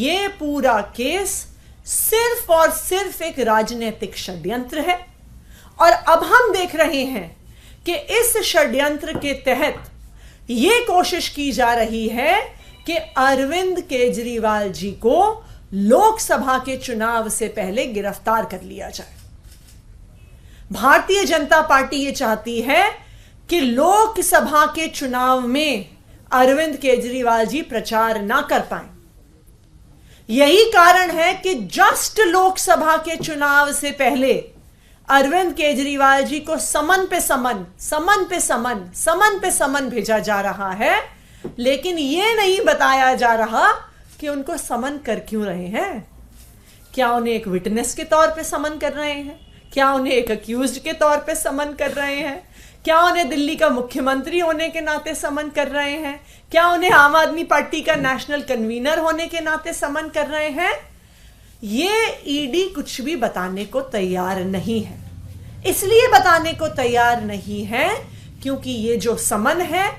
ये पूरा केस सिर्फ और सिर्फ एक राजनीतिक षड्यंत्र है। और अब हम देख रहे हैं कि इस षड्यंत्र के तहत यह कोशिश की जा रही है कि अरविंद केजरीवाल जी को लोकसभा के चुनाव से पहले गिरफ्तार कर लिया जाए। भारतीय जनता पार्टी ये चाहती है कि लोकसभा के चुनाव में अरविंद केजरीवाल जी प्रचार ना कर पाए। यही कारण है कि जस्ट लोकसभा के चुनाव से पहले अरविंद केजरीवाल जी को समन पे समन भेजा जा रहा है, लेकिन यह नहीं बताया जा रहा कि उनको समन कर क्यों रहे हैं। क्या उन्हें एक विटनेस के तौर पे समन कर रहे हैं? क्या उन्हें एक अक्यूज्ड के तौर पे समन कर रहे हैं? क्या उन्हें दिल्ली का मुख्यमंत्री होने के नाते समन कर रहे हैं? क्या उन्हें आम आदमी पार्टी का नेशनल कन्वीनर होने के नाते समन कर रहे हैं? ये ईडी कुछ भी बताने को तैयार नहीं है। इसलिए बताने को तैयार नहीं है क्योंकि ये जो समन है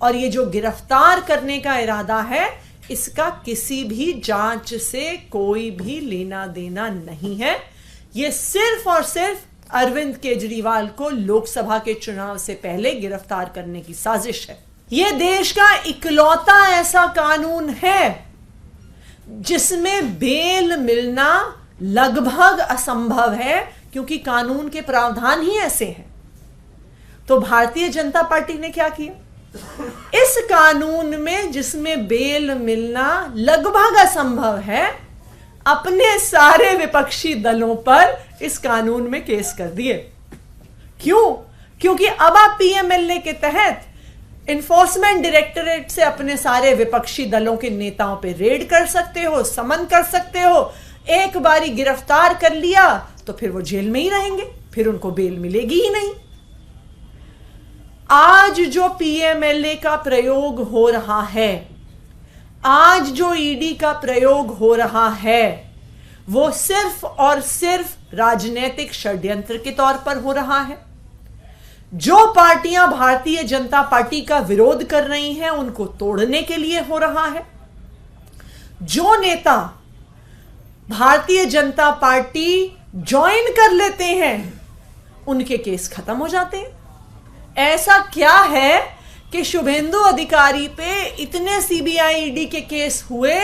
और ये जो गिरफ्तार करने का इरादा है, इसका किसी भी जांच से कोई भी लेना देना नहीं है। ये सिर्फ और सिर्फ अरविंद केजरीवाल को लोकसभा के चुनाव से पहले गिरफ्तार करने की साजिश है। यह देश का इकलौता ऐसा कानून है जिसमें बेल मिलना लगभग असंभव है, क्योंकि कानून के प्रावधान ही ऐसे हैं। तो भारतीय जनता पार्टी ने क्या किया? इस कानून में जिसमें बेल मिलना लगभग असंभव है, अपने सारे विपक्षी दलों पर इस कानून में केस कर दिए। क्यों? क्योंकि अब आप पीएमएलए के तहत इन्फोर्समेंट डायरेक्टरेट से अपने सारे विपक्षी दलों के नेताओं पे रेड कर सकते हो, समन कर सकते हो। एक बारी गिरफ्तार कर लिया तो फिर वो जेल में ही रहेंगे, फिर उनको बेल मिलेगी ही नहीं। आज जो पीएमएलए का प्रयोग हो रहा है, आज जो ईडी का प्रयोग हो रहा है, वो सिर्फ और सिर्फ राजनीतिक षड्यंत्र के तौर पर हो रहा है। जो पार्टियां भारतीय जनता पार्टी का विरोध कर रही हैं, उनको तोड़ने के लिए हो रहा है। जो नेता भारतीय जनता पार्टी ज्वाइन कर लेते हैं, उनके केस खत्म हो जाते हैं। ऐसा क्या है कि शुभेंदु अधिकारी पे इतने सीबीआई ईडी के केस हुए,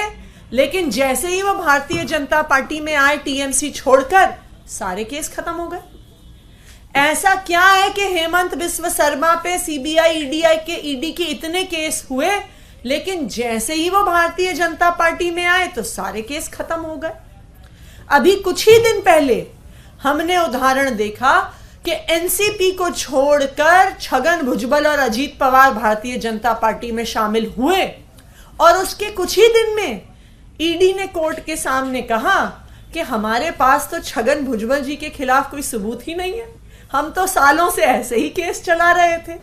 लेकिन जैसे ही वो भारतीय जनता पार्टी में आए टीएमसी छोड़कर, सारे केस खत्म हो गए। ऐसा क्या है कि हेमंत बिस्व शर्मा पे सीबीआई ईडी के इतने केस हुए, लेकिन जैसे ही वो भारतीय जनता पार्टी में आए तो सारे केस खत्म हो गए। अभी कुछ ही दिन पहले हमने उदाहरण देखा कि एनसीपी को छोड़कर छगन भुजबल और अजीत पवार भारतीय जनता पार्टी में शामिल हुए, और उसके कुछ ही दिन में ईडी ने कोर्ट के सामने कहा कि हमारे पास तो छगन भुजबल जी के खिलाफ कोई सबूत ही नहीं है, हम तो सालों से ऐसे ही केस चला रहे थे।